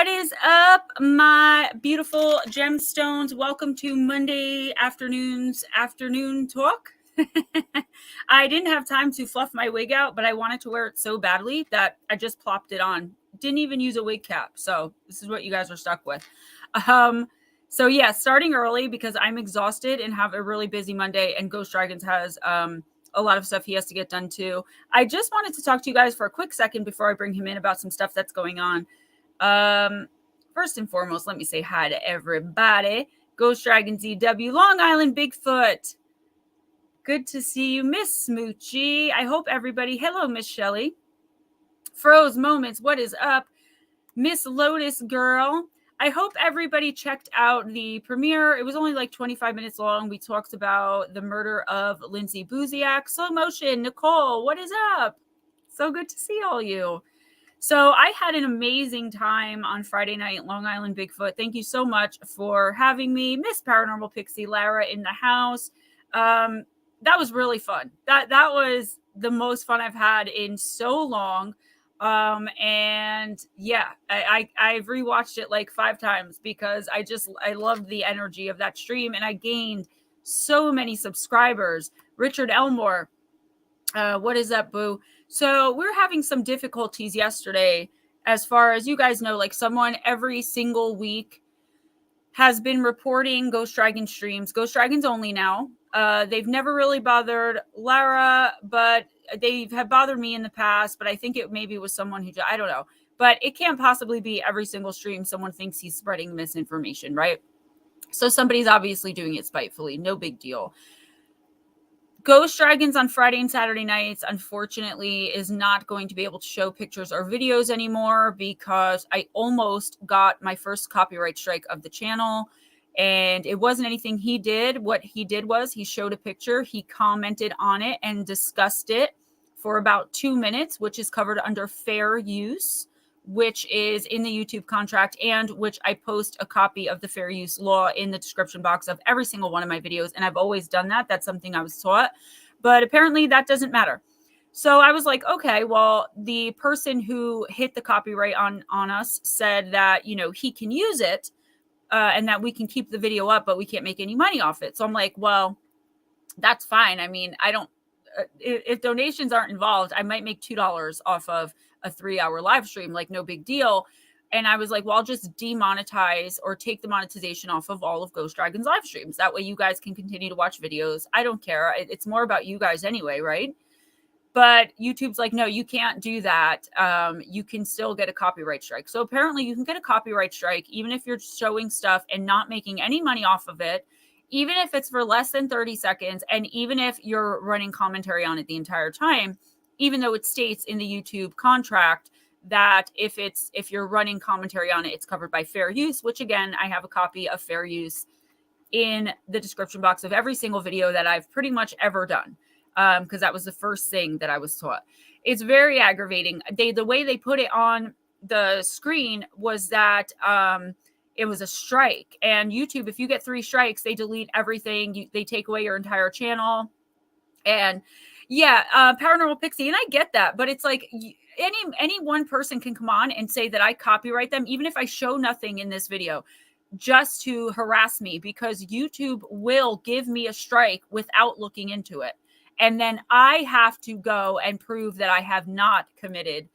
What is up, my beautiful gemstones? Welcome to Monday afternoon's afternoon talk. I didn't have time to fluff my wig out, but I wanted to wear it so badly that I just plopped it on. Didn't even use a wig cap. So this is what you guys are stuck with. So yeah, starting early because I'm exhausted and have a really busy Monday, and Ghostdragonzw has a lot of stuff he has to get done too. I just wanted to talk to you guys for a quick second before I bring him in about some stuff that's going on. First and foremost, let me say hi to everybody. Ghostdragonzw, Long Island Bigfoot. Good to see you, Miss Smoochie. I hope everybody, hello, Miss Shelley. Froze Moments, what is up? Miss Lotus Girl. I hope everybody checked out the premiere. It was only like 25 minutes long. We talked about the murder of Lindsay Buziak. Slow motion, Nicole, what is up? So good to see all you. So I had an amazing time on Friday night, Long Island Bigfoot. Thank you so much for having me. Miss Paranormal Pixie Lara in the house. That was really fun. That was the most fun I've had in so long. And yeah, I've rewatched it like 5 times because I loved the energy of that stream, and I gained so many subscribers. Richard Elmore, what is up, boo? So we're having some difficulties yesterday, as far as you guys know, like someone every single week has been reporting Ghost Dragon streams, Ghost Dragons only now. They've never really bothered Lara, but they have bothered me in the past, but I think it maybe was someone who, I don't know, but it can't possibly be every single stream someone thinks he's spreading misinformation, right? So somebody's obviously doing it spitefully. No big deal. Ghostdragonzw on Friday and Saturday nights, unfortunately, is not going to be able to show pictures or videos anymore because I almost got my first copyright strike of the channel. And it wasn't anything he did. What he did was he showed a picture, he commented on it and discussed it for about 2 minutes, which is covered under fair use, which is in the YouTube contract, and which I post a copy of the fair use law in the description box of every single one of my videos. And I've always done that. That's something I was taught, but apparently that doesn't matter. So I was like, okay, well, the person who hit the copyright on us said that, you know, he can use it and that we can keep the video up, but we can't make any money off it. So I'm like, well, that's fine. I mean, I don't, if donations aren't involved, I might make $2 off of a 3-hour live stream, like no big deal. And I was like, well, I'll just demonetize or take the monetization off of all of Ghostdragonzw's live streams. That way you guys can continue to watch videos. I don't care. It's more about you guys anyway, right? But YouTube's like, no, you can't do that. You can still get a copyright strike. So apparently you can get a copyright strike even if you're showing stuff and not making any money off of it, even if it's for less than 30 seconds, and even if you're running commentary on it the entire time, even though it states in the YouTube contract that if you're running commentary on it, it's covered by fair use, which again, I have a copy of fair use in the description box of every single video that I've pretty much ever done. Because that was the first thing that I was taught. It's very aggravating. The way they put it on the screen was that it was a strike. And YouTube, if you get 3 strikes, they delete everything. They take away your entire channel. And yeah, Paranormal Pixie, and I get that, but it's like any one person can come on and say that I copyright them, even if I show nothing in this video, just to harass me, because YouTube will give me a strike without looking into it. And then I have to go and prove that I have not committed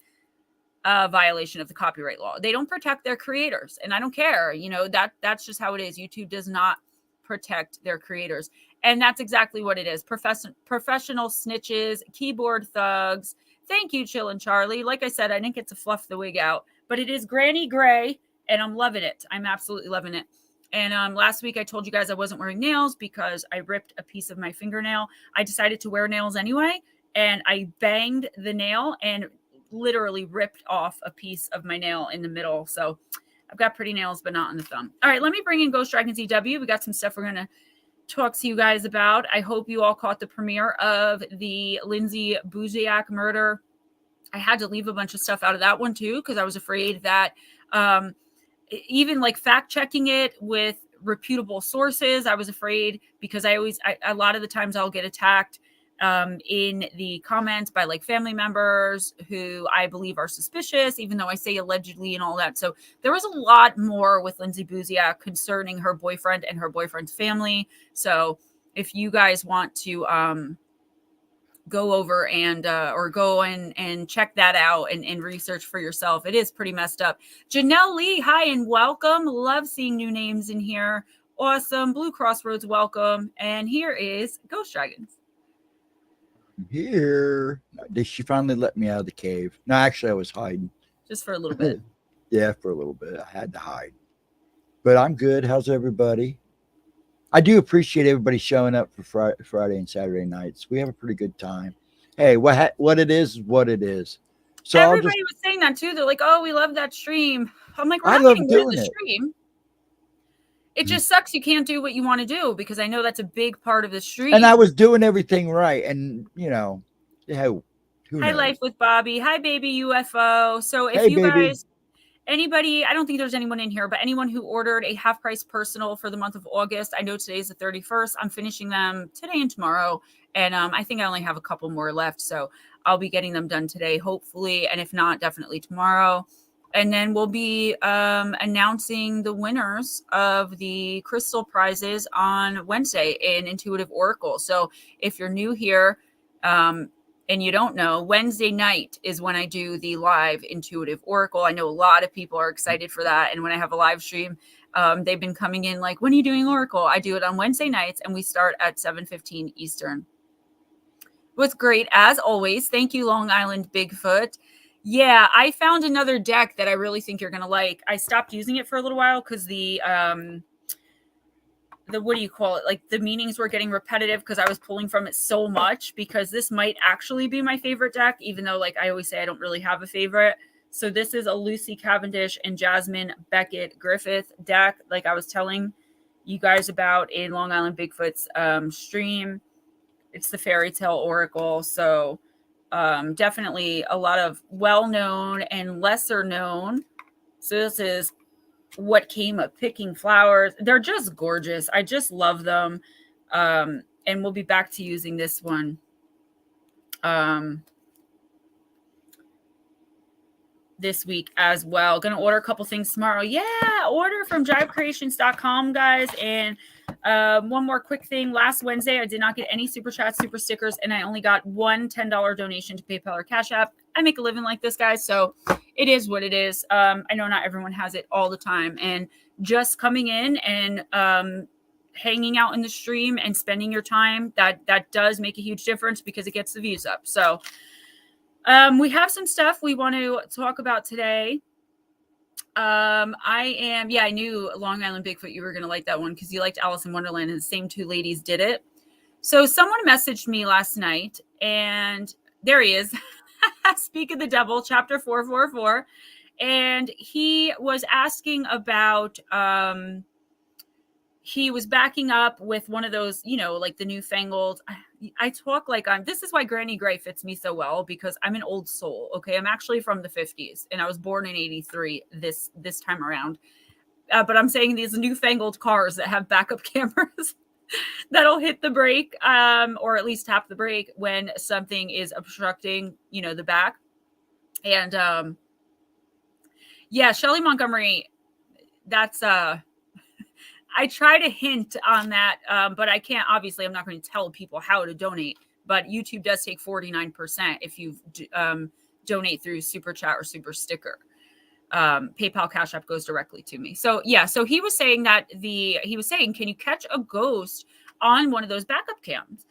a violation of the copyright law. They don't protect their creators, and I don't care. You know, that's just how it is. YouTube does not protect their creators. And that's exactly what it is. Professional snitches, keyboard thugs. Thank you, Chillin' Charlie. Like I said, I didn't get to fluff the wig out, but it is granny gray, and I'm loving it. I'm absolutely loving it. And last week I told you guys I wasn't wearing nails because I ripped a piece of my fingernail. I decided to wear nails anyway, and I banged the nail and literally ripped off a piece of my nail in the middle. So I've got pretty nails, but not on the thumb. All right, let me bring in Ghostdragonzw. We got some stuff we're going to talk to you guys about. I hope you all caught the premiere of the Lindsay Buziak murder. I had to leave a bunch of stuff out of that one too, because I was afraid that even like fact checking it with reputable sources, I was afraid, because a lot of the times I'll get attacked in the comments by like family members who I believe are suspicious, even though I say allegedly and all that. So there was a lot more with Lindsay Buziak concerning her boyfriend and her boyfriend's family. So if you guys want to go over and or go and check that out and research for yourself, it is pretty messed up. Janelle Lee, hi and welcome. Love seeing new names in here. Awesome. Blue Crossroads, welcome. And here is Ghostdragonzw. Here. She finally let me out of the cave. No, actually, I was hiding. Just for a little bit. Yeah, for a little bit. I had to hide. But I'm good. How's everybody? I do appreciate everybody showing up for Friday and Saturday nights. We have a pretty good time. Hey, what it is what it is. So everybody was saying that too. They're like, "Oh, we love that stream." I'm like, "We're not getting rid of the stream. It just sucks you can't do what you want to do, because I know that's a big part of the stream." And I was doing everything right, and who Hi, knows? Life with Bobby. Hi, baby UFO. So if guys, anybody, I don't think there's anyone in here, but anyone who ordered a half price personal for the month of August, I know today's the 31st. I'm finishing them today and tomorrow. And I think I only have a couple more left. So I'll be getting them done today, hopefully. And if not, definitely tomorrow. And then we'll be announcing the winners of the crystal prizes on Wednesday in Intuitive Oracle. So if you're new here, and you don't know, Wednesday night is when I do the live Intuitive Oracle. I know a lot of people are excited for that. And when I have a live stream, they've been coming in like, when are you doing Oracle? I do it on Wednesday nights, and we start at 7:15 Eastern. It was great, as always. Thank you, Long Island Bigfoot. Yeah, I found another deck that I really think you're going to like. I stopped using it for a little while because the what do you call it? Like the meanings were getting repetitive because I was pulling from it so much, because this might actually be my favorite deck, even though like I always say I don't really have a favorite. So this is a Lucy Cavendish and Jasmine Beckett Griffith deck, like I was telling you guys about in Long Island Bigfoot's stream. It's the Fairy Tale Oracle. So definitely a lot of well-known and lesser known. So this is What Came of Picking Flowers. They're just gorgeous. I just love them. And we'll be back to using this one. This week as well. Gonna order a couple things tomorrow. Yeah, order from drivecreations.com, guys. And one more quick thing. Last Wednesday, I did not get any super chats, super stickers, and I only got one $10 donation to PayPal or Cash App. I make a living like this, guys, so it is what it is. I know not everyone has it all the time, and just coming in and hanging out in the stream and spending your time, that does make a huge difference, because it gets the views up. So we have some stuff we want to talk about today. I knew Long Island Bigfoot, you were going to like that one because you liked Alice in Wonderland, and the same two ladies did it. So someone messaged me last night, and there he is. Speak of the Devil, chapter 444. And he was asking about, he was backing up with one of those, like the newfangled, I talk like this is why Granny Gray fits me so well, because I'm an old soul. Okay. I'm actually from the 50s, and I was born in 83 this time around. But I'm saying these newfangled cars that have backup cameras that'll hit the brake, or at least tap the brake when something is obstructing, the back. And, Shelley Montgomery, that's, I try to hint on that, but I can't. Obviously, I'm not going to tell people how to donate. But YouTube does take 49% if you donate through Super Chat or Super Sticker. PayPal, Cash App goes directly to me. So yeah, so he was saying that can you catch a ghost on one of those backup cams?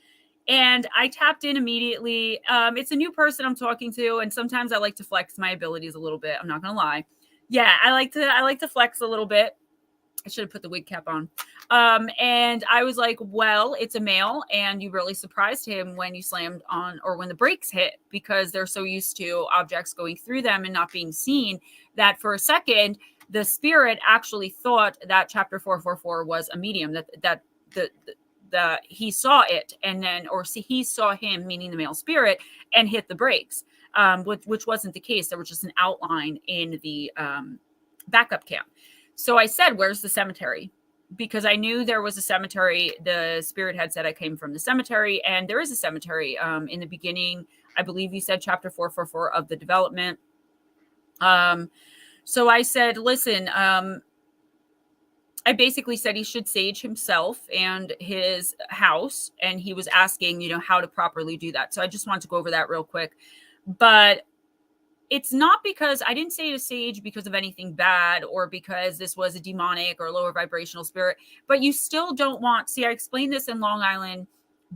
And I tapped in immediately. It's a new person I'm talking to, and sometimes I like to flex my abilities a little bit. I'm not going to lie. Yeah, I like to flex a little bit. I should have put the wig cap on. And I was like, well, it's a male, and you really surprised him when you slammed on, or when the brakes hit, because they're so used to objects going through them and not being seen, that for a second, the spirit actually thought that chapter 444 was a medium, that he saw it, and then, he saw him, meaning the male spirit, and hit the brakes, which wasn't the case. There was just an outline in the backup cam. So I said, where's the cemetery? because I knew there was a cemetery. The spirit had said I came from the cemetery, and there is a cemetery in the beginning. I believe you said chapter 444 of the development. So I said, listen, I basically said he should sage himself and his house. And he was asking, how to properly do that. So I just wanted to go over that real quick. But it's not because I didn't say to sage because of anything bad or because this was a demonic or lower vibrational spirit, but you still don't want, see, I explained this in Long Island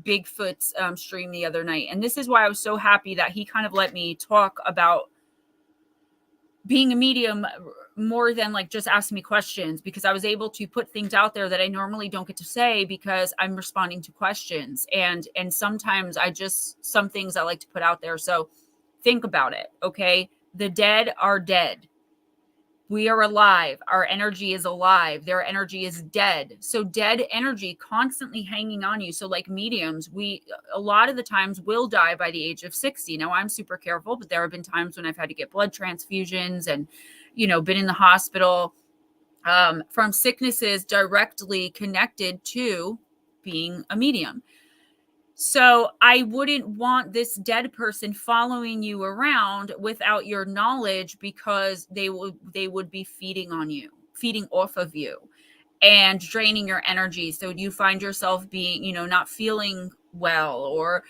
Bigfoot's stream the other night. And this is why I was so happy that he kind of let me talk about being a medium more than like just asking me questions, because I was able to put things out there that I normally don't get to say because I'm responding to questions. And sometimes some things I like to put out there. So think about it. Okay. The dead are dead. We are alive. Our energy is alive. Their energy is dead. So dead energy constantly hanging on you. So like mediums, a lot of the times will die by the age of 60. Now I'm super careful, but there have been times when I've had to get blood transfusions and, been in the hospital from sicknesses directly connected to being a medium. So I wouldn't want this dead person following you around without your knowledge, because they would be feeding off of you and draining your energy. So you find yourself being, not feeling well, or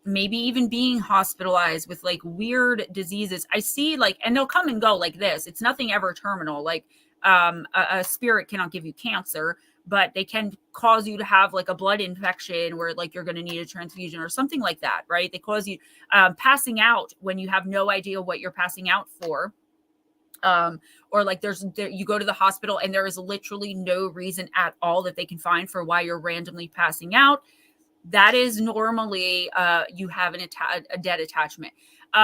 maybe even being hospitalized with like weird diseases. I see and they'll come and go like this. It's nothing ever terminal. Like a spirit cannot give you cancer, but they can cause you to have like a blood infection where like you're going to need a transfusion or something like that, right? They cause you passing out when you have no idea what you're passing out for. Or like you go to the hospital and there is literally no reason at all that they can find for why you're randomly passing out. That is normally you have a dead attachment.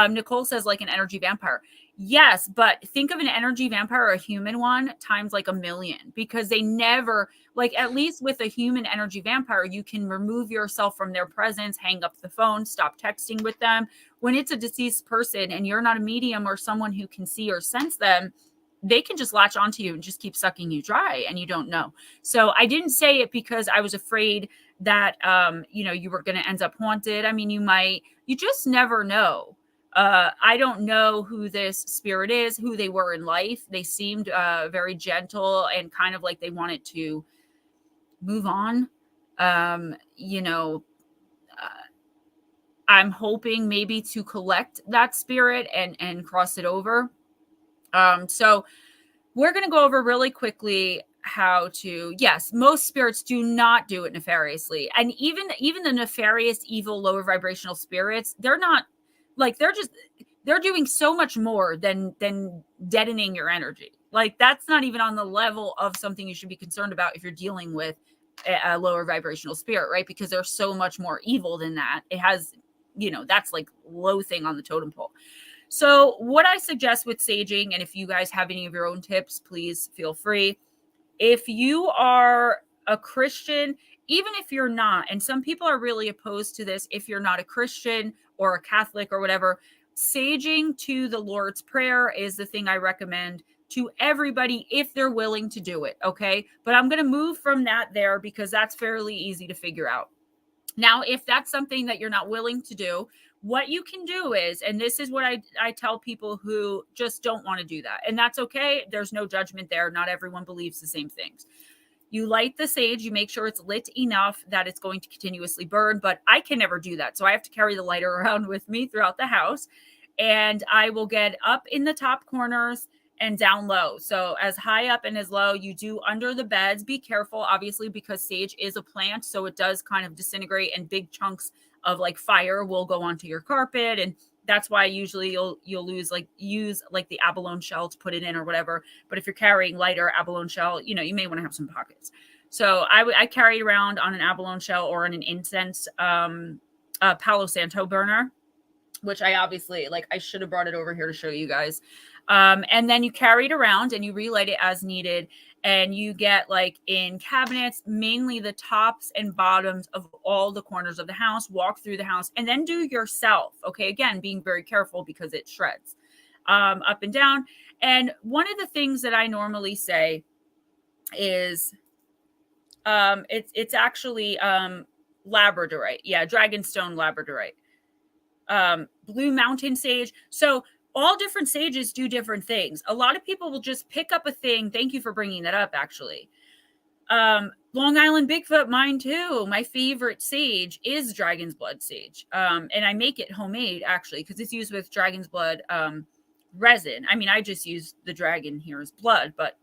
Nicole says like an energy vampire. Yes, but think of an energy vampire or a human one times like 1,000,000, because they never, like, at least with a human energy vampire, you can remove yourself from their presence, hang up the phone, stop texting with them. When it's a deceased person and you're not a medium or someone who can see or sense them, they can just latch onto you and just keep sucking you dry and you don't know. So I didn't say it because I was afraid that, you were going to end up haunted. I mean, you just never know. I don't know who this spirit is, who they were in life. They seemed very gentle and kind of like they wanted to move on. I'm hoping maybe to collect that spirit and cross it over. So we're going to go over really quickly how to, yes, most spirits do not do it nefariously. And even the nefarious, evil, lower vibrational spirits, they're not like, they're doing so much more than deadening your energy. Like, that's not even on the level of something you should be concerned about if you're dealing with a lower vibrational spirit, right? Because they're so much more evil than that. It has, that's like low thing on the totem pole. So what I suggest with saging, and if you guys have any of your own tips, please feel free. If you are a Christian, even if you're not, and some people are really opposed to this, if you're not a Christian or a Catholic or whatever, saging to the Lord's Prayer is the thing I recommend to everybody if they're willing to do it. Okay. But I'm going to move from that there because that's fairly easy to figure out. Now, if that's something that you're not willing to do, what you can do is, and this is what I tell people who just don't want to do that. And that's okay. There's no judgment there. Not everyone believes the same things. You light the sage, you make sure it's lit enough that it's going to continuously burn, but I can never do that. So I have to carry the lighter around with me throughout the house, and I will get up in the top corners and down low. So as high up and as low, you do under the beds. Be careful, obviously, because sage is a plant, so it does kind of disintegrate, and big chunks of like fire will go onto your carpet, and that's why usually you'll use the abalone shell to put it in or whatever. But if you're carrying lighter abalone shell, you may want to have some pockets. So I carry it around on an abalone shell or on an incense Palo Santo burner, which I obviously, I should have brought it over here to show you guys. And then you carry it around and you relight it as needed. And you get in cabinets, mainly the tops and bottoms of all the corners of the house, walk through the house, and then do yourself. Okay. Again, being very careful because it shreds up and down. And one of the things that I normally say is It's actually labradorite. Yeah, dragonstone labradorite. Blue mountain sage. So all different sages do different things. A lot of people will just pick up a thing. Thank you for bringing that up, actually. Long Island Bigfoot, mine too. My favorite sage is dragon's blood sage. And I make it homemade, actually, because it's used with dragon's blood resin. I mean, I just use the dragon here as blood, but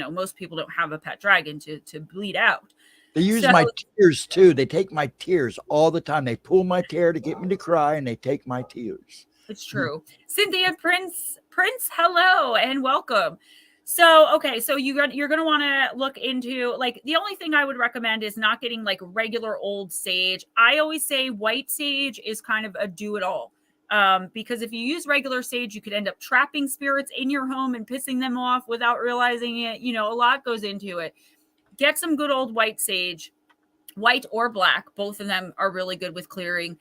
most people don't have a pet dragon to bleed out. They use my tears too. They take my tears all the time. They pull my tear to get me to cry, and they take my tears. It's true. Cynthia Prince, hello and welcome. So, okay, so you're going to want to look into, like, the only thing I would recommend is not getting like regular old sage. I always say white sage is kind of a do-it-all. Because if you use regular sage, you could end up trapping spirits in your home and pissing them off without realizing it. A lot goes into it. Get some good old white sage, white or black. Both of them are really good with clearing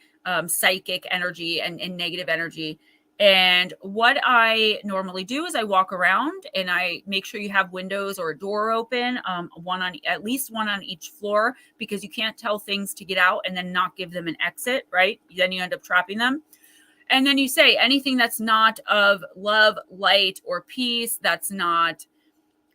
psychic energy and negative energy. And what I normally do is I walk around and I make sure you have windows or a door open, at least one on each floor, because you can't tell things to get out and then not give them an exit, right? Then you end up trapping them. And then you say anything that's not of love, light, or peace, that's not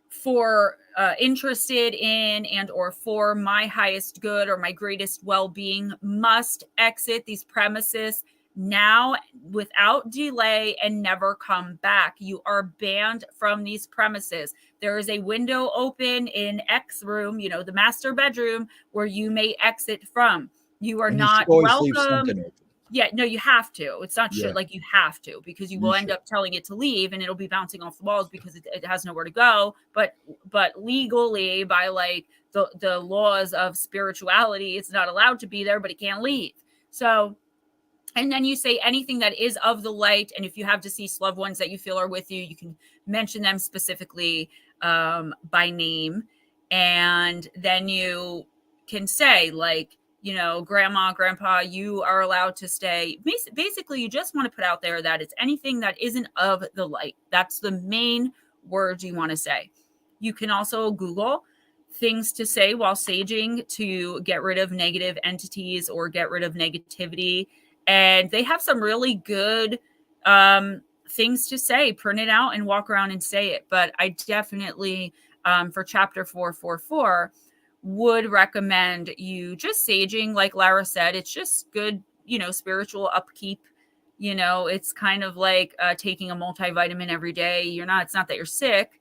for interested in and or for my highest good or my greatest well-being, must exit these premises now without delay and never come back. You are banned from these premises. There is a window open in X room, the master bedroom, where you may exit from. You are not welcome. Yeah, no, you have to. It's not shit like you have to, because you will end up telling it to leave and it'll be bouncing off the walls because it has nowhere to go. But legally, by like the laws of spirituality, it's not allowed to be there, but it can't leave. So, and then you say anything that is of the light. And if you have deceased loved ones that you feel are with you, you can mention them specifically by name. And then you can say, like, grandma, grandpa, you are allowed to stay. Basically, you just want to put out there that it's anything that isn't of the light. That's the main words you want to say. You can also Google things to say while saging to get rid of negative entities or get rid of negativity. And they have some really good things to say. Print it out and walk around and say it. But I definitely, for chapter 444, would recommend you just saging. Like Lara said, it's just good, spiritual upkeep. It's kind of like taking a multivitamin every day. It's not that you're sick,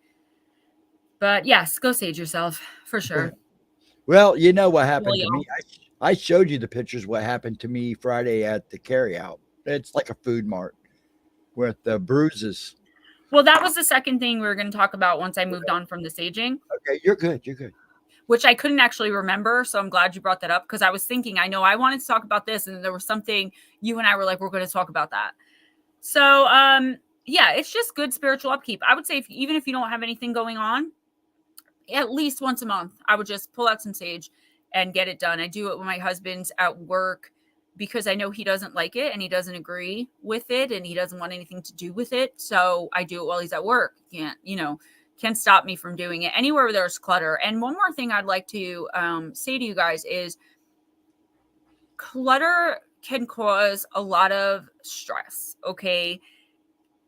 but yes, go sage yourself for sure. Well, you know what happened to me? I showed you the pictures. What happened to me Friday at the carryout? It's like a food mart with the bruises. Well, that was the second thing we were going to talk about once I moved on from the saging. Okay, you're good. You're good. Which I couldn't actually remember. So I'm glad you brought that up, because I was thinking, I know I wanted to talk about this, and there was something you and I were like, we're going to talk about that. So, yeah, it's just good spiritual upkeep. I would say even if you don't have anything going on, at least once a month, I would just pull out some sage and get it done. I do it when my husband's at work, because I know he doesn't like it and he doesn't agree with it and he doesn't want anything to do with it. So I do it while he's at work. Can't stop me from doing it anywhere where there's clutter. And one more thing I'd like to say to you guys is clutter can cause a lot of stress. Okay.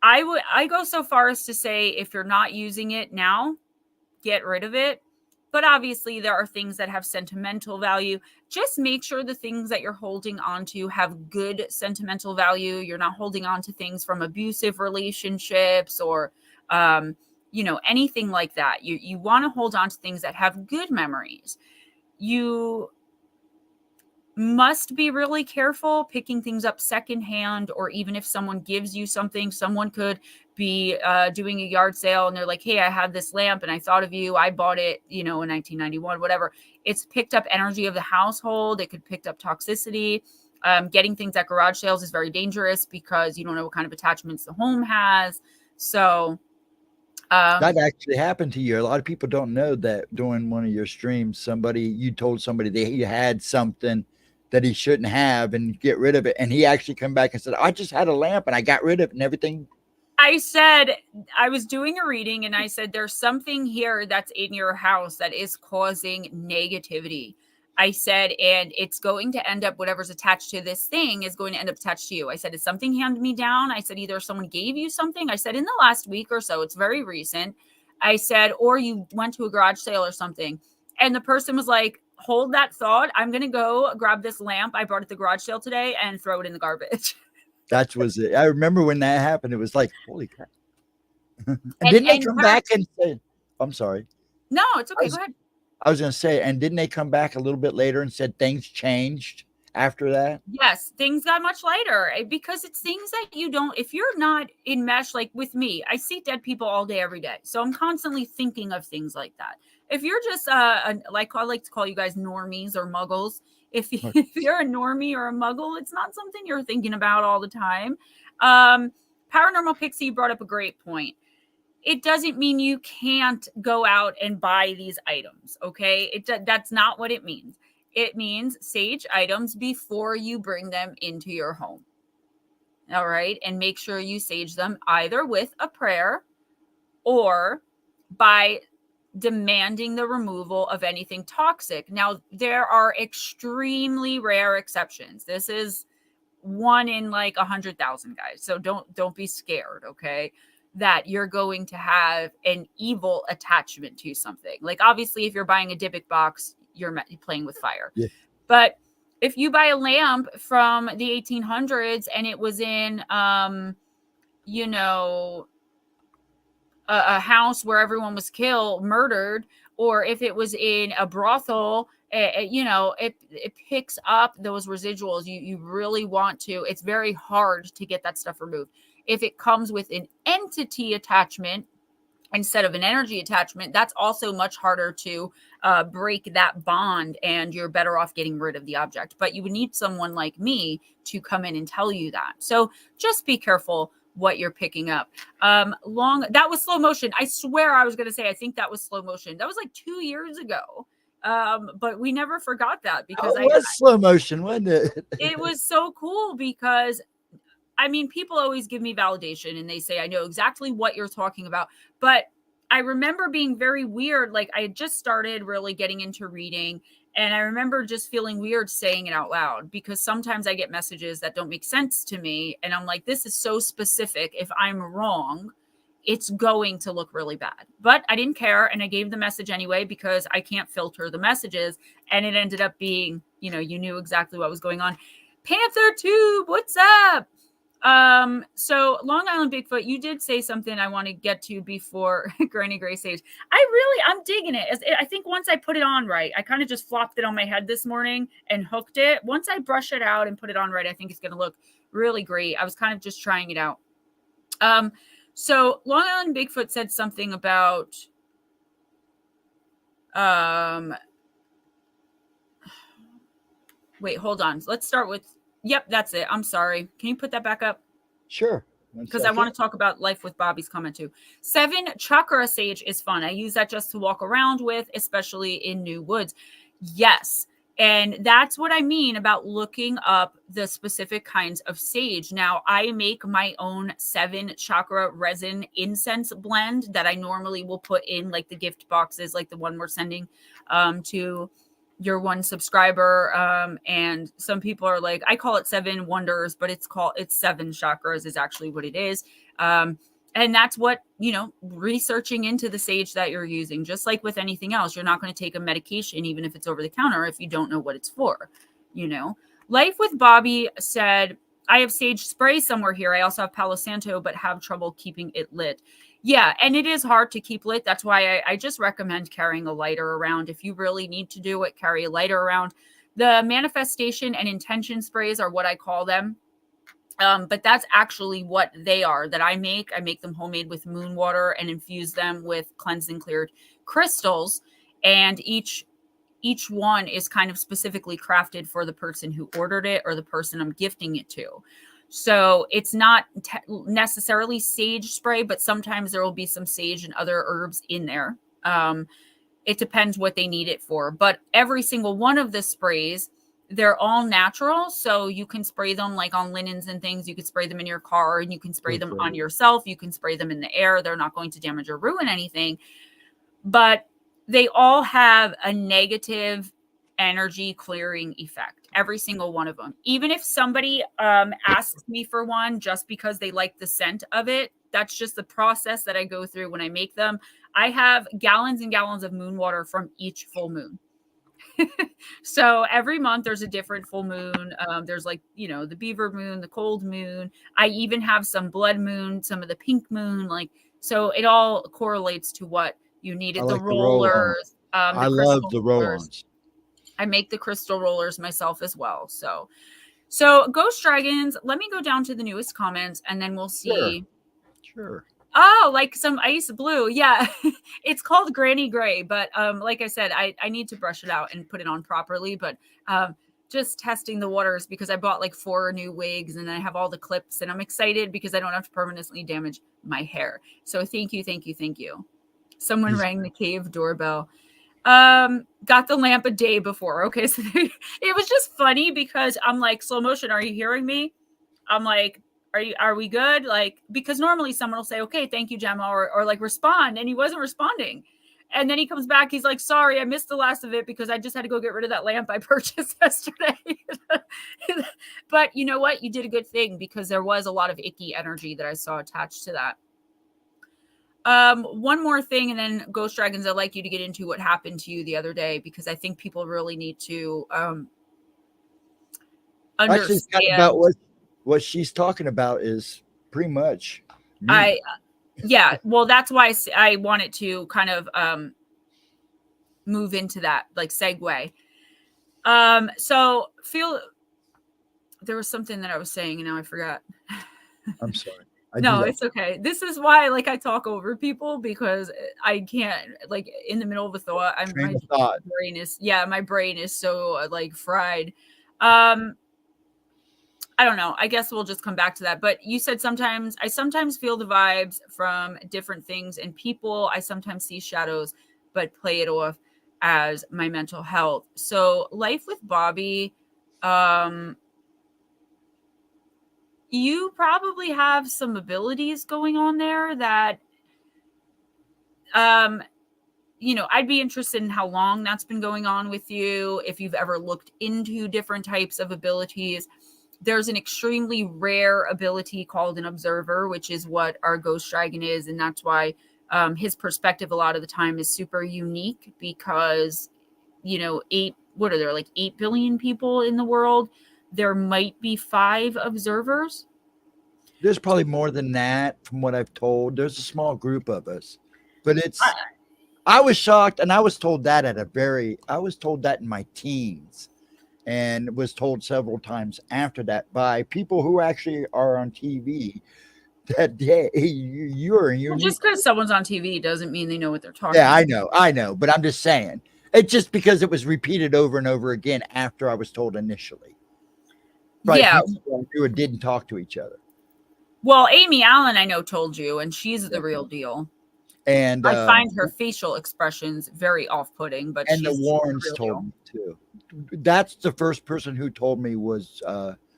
I go so far as to say, if you're not using it now, get rid of it. But obviously there are things that have sentimental value. Just make sure the things that you're holding on to have good sentimental value. You're not holding on to things from abusive relationships or, anything like that. You want to hold on to things that have good memories. You must be really careful picking things up secondhand, or even if someone gives you something. Someone could be doing a yard sale and they're like, hey, I have this lamp and I thought of you. I bought it, in 1991, whatever. It's picked up energy of the household. It could pick up toxicity. Getting things at garage sales is very dangerous because you don't know what kind of attachments the home has. So that actually happened to you. A lot of people don't know that during one of your streams, you told somebody that he had something that he shouldn't have and get rid of it. And he actually come back and said, I just had a lamp and I got rid of it and everything. I said, I was doing a reading and I said, there's something here that's in your house that is causing negativity. I said, and it's going to end up, whatever's attached to this thing is going to end up attached to you. I said, is something handed me down? I said, either someone gave you something. I said, in the last week or so, it's very recent. I said, or you went to a garage sale or something. And the person was like, hold that thought. I'm going to go grab this lamp I brought at the garage sale today and throw it in the garbage. That was it. I remember when that happened. It was like, holy crap. And didn't they come back and say, I'm sorry. No, it's okay. Go ahead. I was going to say, and didn't they come back a little bit later and said things changed after that? Yes, things got much lighter because it's things that you don't, if you're not enmeshed, like with me, I see dead people all day, every day. So I'm constantly thinking of things like that. If you're just, like I like to call you guys normies or muggles, if you're a normie or a muggle, it's not something you're thinking about all the time. Paranormal Pixie brought up a great point. It doesn't mean you can't go out and buy these items, okay? That's not what it means. It means sage items before you bring them into your home. All right? And make sure you sage them either with a prayer or by demanding the removal of anything toxic. Now, there are extremely rare exceptions. This is one in like 100,000, guys. So don't be scared, okay? That you're going to have an evil attachment to something. Like, obviously, if you're buying a Dybbuk box, you're playing with fire. Yeah. But if you buy a lamp from the 1800s and it was in, a house where everyone was murdered, or if it was in a brothel, it picks up those residuals. You really want to. It's very hard to get that stuff removed. If it comes with an entity attachment instead of an energy attachment, that's also much harder to break that bond, and you're better off getting rid of the object. But you would need someone like me to come in and tell you that. So just be careful what you're picking up. That was slow motion. I swear I was going to say, I think that was slow motion. That was like 2 years ago. But we never forgot that because it was slow motion, wasn't it? It was so cool because I mean, people always give me validation and they say, I know exactly what you're talking about. But I remember being very weird. Like, I had just started really getting into reading. And I remember just feeling weird saying it out loud because sometimes I get messages that don't make sense to me. And I'm like, this is so specific. If I'm wrong, it's going to look really bad. But I didn't care. And I gave the message anyway because I can't filter the messages. And it ended up being, you knew exactly what was going on. Panther Tube, what's up? So Long Island Bigfoot, you did say something I want to get to before Granny Gray Sage. I'm digging it. I think once I put it on right, I kind of just flopped it on my head this morning and hooked it. Once I brush it out and put it on right, I think it's going to look really great. I was kind of just trying it out. So Long Island Bigfoot said something about, wait, hold on. Let's start with, yep, that's it. I'm sorry. Can you put that back up? Sure. Because I want to talk about Life with Bobby's comment too. 7 chakra sage is fun. I use that just to walk around with, especially in new woods. Yes. And that's what I mean about looking up the specific kinds of sage. Now, I make my own 7 chakra resin incense blend that I normally will put in like the gift boxes, like the one we're sending to your one subscriber. And some people are like, I call it 7 wonders, but it's 7 chakras is actually what it is. And that's what, researching into the sage that you're using, just like with anything else, you're not going to take a medication, even if it's over the counter, if you don't know what it's for, Life with Bobby said, I have sage spray somewhere here. I also have Palo Santo, but have trouble keeping it lit. Yeah. And it is hard to keep lit. That's why I just recommend carrying a lighter around. If you really need to do it, carry a lighter around. The manifestation and intention sprays are what I call them. But that's actually what they are that I make. I make them homemade with moon water and infuse them with cleansed and cleared crystals. And each one is kind of specifically crafted for the person who ordered it or the person I'm gifting it to. So it's not necessarily sage spray, but sometimes there will be some sage and other herbs in there. It depends what they need it for. But every single one of the sprays, they're all natural. So you can spray them like on linens and things. You could spray them in your car, and you can spray them on yourself. You can spray them in the air. They're not going to damage or ruin anything. But they all have a negative energy clearing effect, every single one of them. Even if somebody asks me for one just because they like the scent of it, that's just the process that I go through when I make them. I have gallons and gallons of moon water from each full moon. So every month there's a different full moon. There's like, the beaver moon, the cold moon. I even have some blood moon, some of the pink moon. Like, so it all correlates to what you needed. The rollers, I love the roll-ons. I make the crystal rollers myself as well. So Ghost Dragons, let me go down to the newest comments and then we'll see. Sure. Oh, like some ice blue. Yeah. It's called Granny Gray, but like I said, I need to brush it out and put it on properly, but just testing the waters because I bought like 4 new wigs and I have all the clips and I'm excited because I don't have to permanently damage my hair. So thank you. Someone rang the cave doorbell. Got the lamp a day before. Okay, so it was just funny because I'm like, slow motion, are you hearing me? I'm like, are we good? Like, because normally someone will say, okay, thank you, Gemma, or like respond, and he wasn't responding. And then he comes back, he's like, sorry, I missed the last of it because I just had to go get rid of that lamp I purchased yesterday. But you know what? You did a good thing because there was a lot of icky energy that I saw attached to that. One more thing, and then Ghost Dragons, I'd like you to get into what happened to you the other day because I think people really need to understand. Actually, about what she's talking about is pretty much me. Yeah, well, that's why I wanted to kind of move into that, like segue. So there was something that I was saying and now I forgot. I'm sorry. No, it's okay. This is why I talk over people because I can't, like, in the middle of a thought. My brain is so like fried. I don't know. I guess we'll just come back to that. But you said I sometimes feel the vibes from different things and people. I sometimes see shadows, but play it off as my mental health. So life with Bobby, you probably have some abilities going on there that, I'd be interested in how long that's been going on with you. If you've ever looked into different types of abilities. There's an extremely rare ability called an observer, which is what our ghost dragon is. And that's why his perspective a lot of the time is super unique because, 8 billion people in the world. There might be 5 observers. There's probably more than that from what I've told. There's a small group of us, but I was shocked. And I was told that I was told that in my teens. And was told several times after that by people who actually are on TV that day. You're unique. Well, just because someone's on TV doesn't mean they know what they're talking about. Yeah, I know. But I'm just saying. It's just because it was repeated over and over again after I was told initially. Right? Yeah. Who didn't talk to each other. Well, Amy Allen, I know, told you, and she's the real deal. And I find her facial expressions very off-putting, but and the Warrens told me too. That's the first person who told me was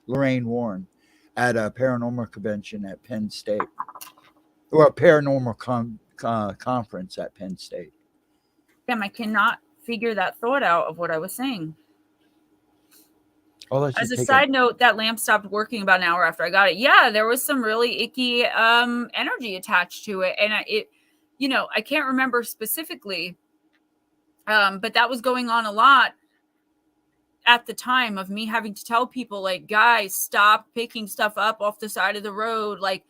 Lorraine Warren at a paranormal convention at Penn State, or a paranormal conference at Penn State. Damn, I cannot figure that thought out of what I was saying. As a side note, that lamp stopped working about an hour after I got it. Yeah, there was some really icky energy attached to it, and I can't remember specifically, but that was going on a lot at the time of me having to tell people, like, guys, stop picking stuff up off the side of the road, like,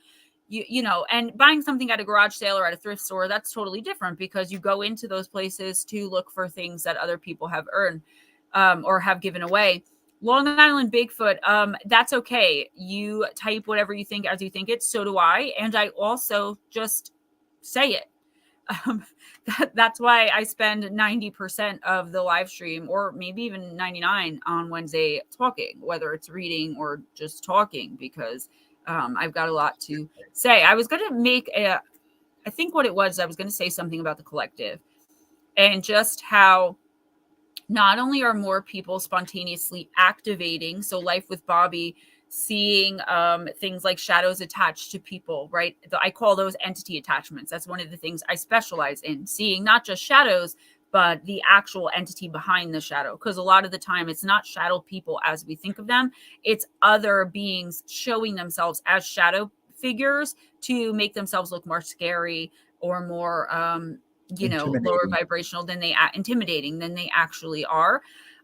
and buying something at a garage sale or at a thrift store, that's totally different because you go into those places to look for things that other people have earned or have given away. Long Island Bigfoot, that's okay. You type whatever you think as you think it. So do I. And I also just say it. That's why I spend 90% of the live stream, or maybe even 99 on Wednesday, talking, whether it's reading or just talking, because I've got a lot to say. I was going to make I think what it was, I was going to say something about the collective and just how not only are more people spontaneously activating, so Life with Bobby, seeing things like shadows attached to people, right? I call those entity attachments. That's one of the things I specialize in, seeing not just shadows, but the actual entity behind the shadow. Because a lot of the time it's not shadow people as we think of them. It's other beings showing themselves as shadow figures to make themselves look more scary or more lower Intimidating. vibrational than intimidating than they actually are.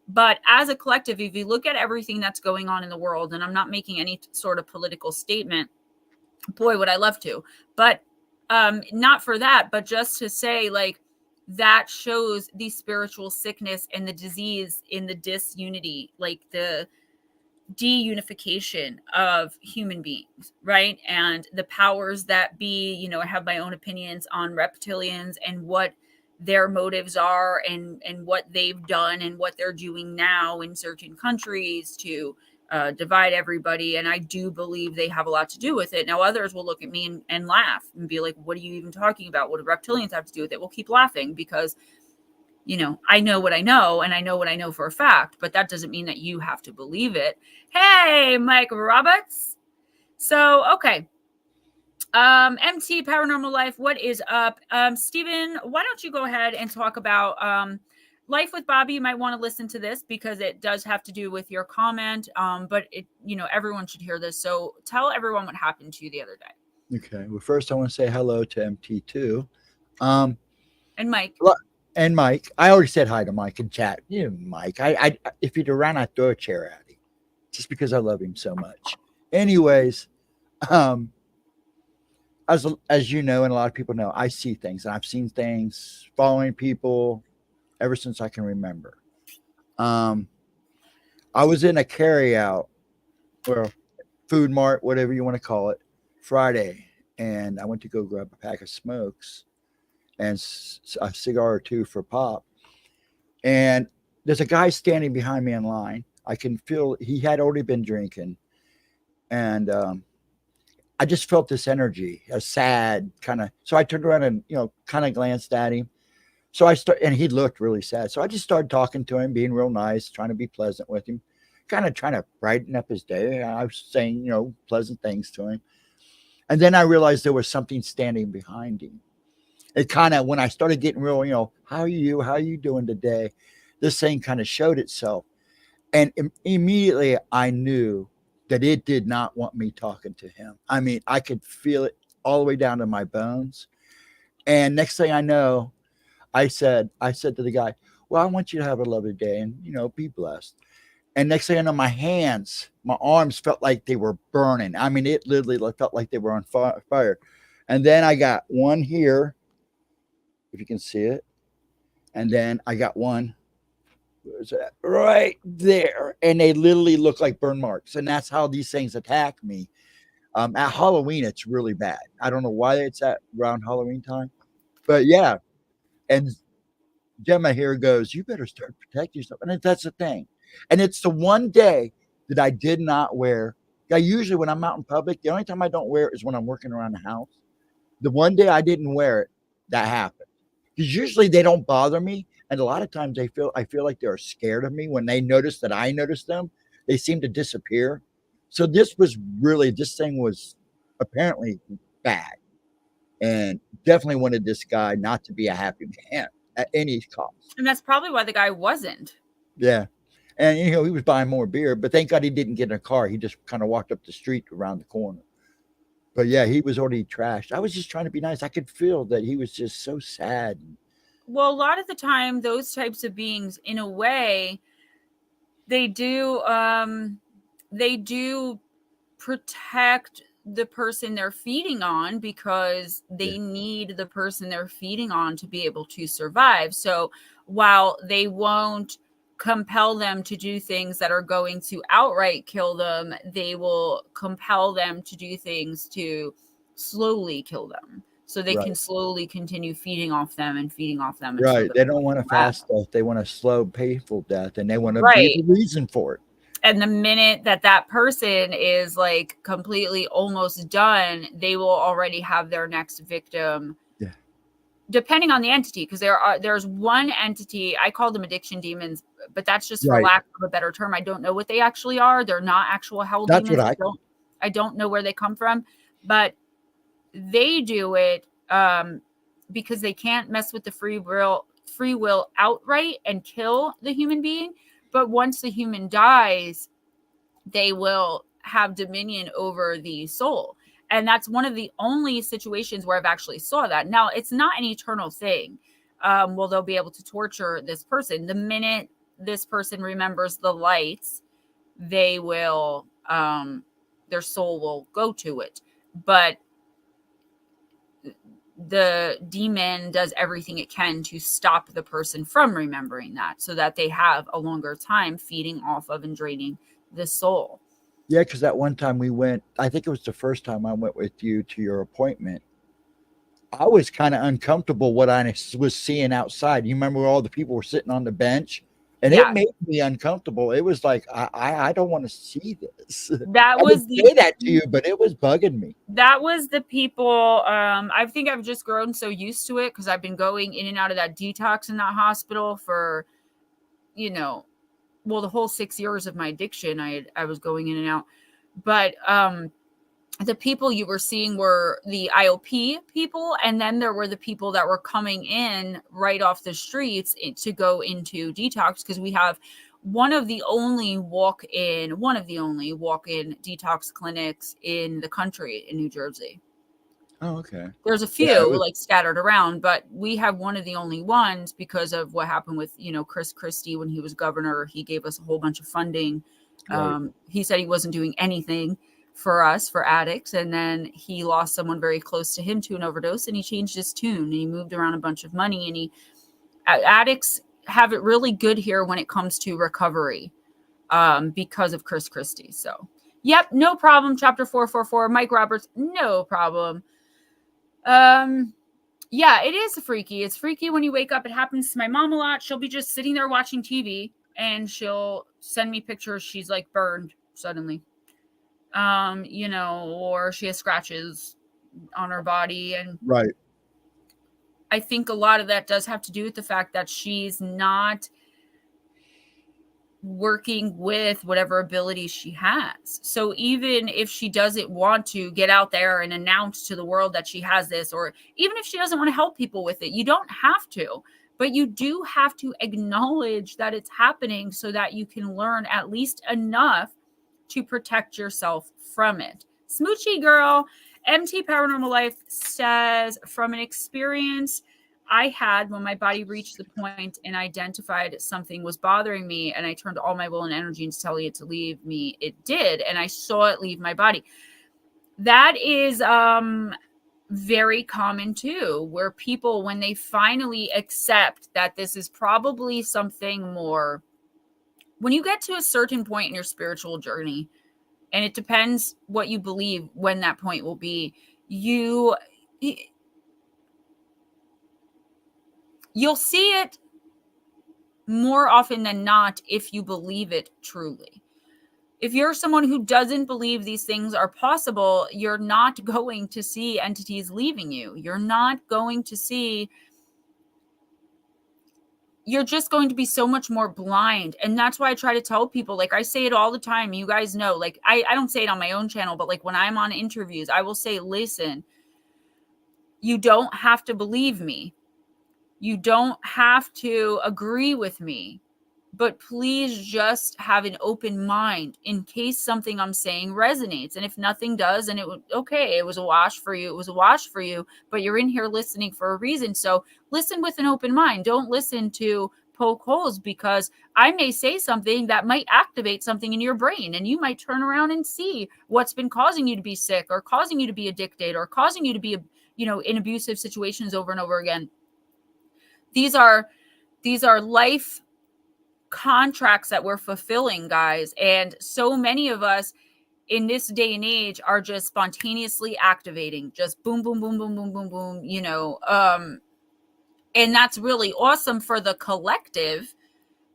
But as a collective, if you look at everything that's going on in the world, and I'm not making any sort of political statement, boy, would I love to, but not for that, but just to say, like, that shows the spiritual sickness and the disease in the disunity, like the deunification of human beings, right? And the powers that be, I have my own opinions on reptilians and what their motives are, and what they've done and what they're doing now in certain countries to divide everybody. And I do believe they have a lot to do with it. Now, others will look at me and laugh and be like, what are you even talking about? What do reptilians have to do with it? We'll keep laughing because I know what I know, and I know what I know for a fact, but that doesn't mean that you have to believe it. Hey, Mike Roberts. So, okay. MT Paranormal Life, what is up? Steven, why don't you go ahead and talk about Life with Bobby? You might want to listen to this because it does have to do with your comment. But it, everyone should hear this. So tell everyone what happened to you the other day. Okay. Well, first I want to say hello to MT2. And Mike. And Mike. I already said hi to Mike in chat. Mike. I if he'd around, I'd throw a chair at him just because I love him so much. Anyways, as you know, and a lot of people know, I see things, and I've seen things following people ever since I can remember. I was in a carryout or food mart, whatever you want to call it, Friday, and I went to go grab a pack of smokes and a cigar or two for Pop. And there's a guy standing behind me in line. I can feel he had already been drinking, and I just felt this energy, a sad kind of. So I turned around and kind of glanced at him. So and he looked really sad. So I just started talking to him, being real nice, trying to be pleasant with him, kind of trying to brighten up his day. I was saying, pleasant things to him. And then I realized there was something standing behind him. It kind of, when I started getting real, how are you doing today? This thing kind of showed itself. And immediately I knew that it did not want me talking to him. I mean, I could feel it all the way down to my bones. And next thing I know, I said to the guy, well, I want you to have a lovely day and, be blessed. And next thing I know, my arms felt like they were burning. I mean, it literally felt like they were on fire. And then I got one here, if you can see it. And then I got one, where's that? Right there. And they literally look like burn marks. And that's how these things attack me. At Halloween, it's really bad. I don't know why it's at around Halloween time. But yeah. And Gemma here goes, you better start protecting yourself. And that's the thing. And it's the one day that I did not wear. I usually, when I'm out in public, the only time I don't wear it is when I'm working around the house. The one day I didn't wear it, that happened. Because usually they don't bother me. And a lot of times I feel like they're scared of me. When they notice that I notice them, they seem to disappear. So this thing was apparently bad. And definitely wanted this guy not to be a happy man at any cost. And that's probably why the guy wasn't. Yeah. And, he was buying more beer, but thank God he didn't get in a car. He just kind of walked up the street around the corner. But yeah, he was already trashed. I was just trying to be nice. I could feel that he was just so sad. Well, a lot of the time, those types of beings, in a way, they do protect the person they're feeding on, because they need the person they're feeding on to be able to survive. So while they won't compel them to do things that are going to outright kill them, they will compel them to do things to slowly kill them, so they can slowly continue feeding off them and feeding off them. Right. They don't want a fast death. They want a slow, painful death, and they want to be the reason for it. And the minute that person is like completely almost done, they will already have their next victim depending on the entity, because there's one entity, I call them addiction demons, but that's just for Right. lack of a better term. I don't know what they actually are. They're not actual hell That's demons. what I don't know where they come from, but they do it because they can't mess with the free will outright and kill the human being. But once the human dies, they will have dominion over the soul. And that's one of the only situations where I've actually saw that. Now, it's not an eternal thing. Well, they'll be able to torture this person. The minute this person remembers the lights, they will, their soul will go to it. But the demon does everything it can to stop the person from remembering that, so that they have a longer time feeding off of and draining the soul. Yeah, because that one time we went, I think it was the first time I went with you to your appointment. I was kind of uncomfortable what I was seeing outside. You remember where all the people were sitting on the bench? And it Yeah, made me uncomfortable. It was like, I don't want to see this. that I was didn't the say that to you, but it was bugging me. people. I think I've just grown so used to it because I've been going in and out of that detox in that hospital for, well, the whole 6 years of my addiction. I was going in and out. But the people you were seeing were the IOP people, and then there were the people that were coming in right off the streets to go into detox, because we have one of the only walk-in detox clinics in the country in New Jersey. Oh, okay. There's a Yeah, it few was like scattered around, but we have one of the only ones because of what happened with, Chris Christie when he was governor. He gave us a whole bunch of funding. right. He said he wasn't doing anything for us, for addicts. And then he lost someone very close to him to an overdose, and he changed his tune and he moved around a bunch of money. And addicts have it really good here when it comes to recovery, because of Chris Christie. So, yep, no problem. Chapter 444, Mike Roberts, no problem. Yeah, it is freaky. It's freaky when you wake up. It happens to my mom a lot. She'll be just sitting there watching TV and she'll send me pictures. She's like burned suddenly. Or she has scratches on her body. And Right. I think a lot of that does have to do with the fact that she's not working with whatever abilities she has. So even if she doesn't want to get out there and announce to the world that she has this, or even if she doesn't want to help people with it, you don't have to, but you do have to acknowledge that it's happening so that you can learn at least enough to protect yourself from it. Smoochy girl, MT Paranormal Life says, from an experience I had when my body reached the point and identified something was bothering me, and I turned all my will and energy into telling it to leave me, it did, and I saw it leave my body. That is very common too, where people, when they finally accept that this is probably something more, when you get to a certain point in your spiritual journey, and it depends what you believe when that point will be, you'll see it more often than not if you believe it truly. If you're someone who doesn't believe these things are possible, you're not going to see entities leaving you. You're just going to be so much more blind. And that's why I try to tell people, like I say it all the time, you guys know, like I don't say it on my own channel, but like when I'm on interviews, I will say, listen, you don't have to believe me. You don't have to agree with me, but please just have an open mind in case something I'm saying resonates. And if nothing does, and it was a wash for you. It was a wash for you, but you're in here listening for a reason. So listen with an open mind. Don't listen to poke holes, because I may say something that might activate something in your brain, and you might turn around and see what's been causing you to be sick, or causing you to be addicted, or causing you to be, in abusive situations over and over again. These are life contracts that we're fulfilling, guys. And so many of us in this day and age are just spontaneously activating, just boom, boom, boom, boom, boom, boom, boom, and that's really awesome for the collective,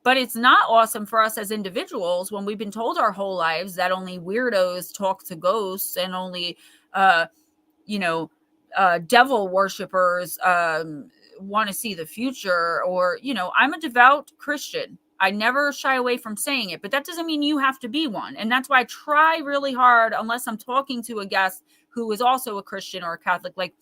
but it's not awesome for us as individuals when we've been told our whole lives that only weirdos talk to ghosts, and only, devil worshippers want to see the future, or, you know, I'm a devout Christian. I never shy away from saying it, but that doesn't mean you have to be one. And that's why I try really hard, unless I'm talking to a guest who is also a Christian or a Catholic, like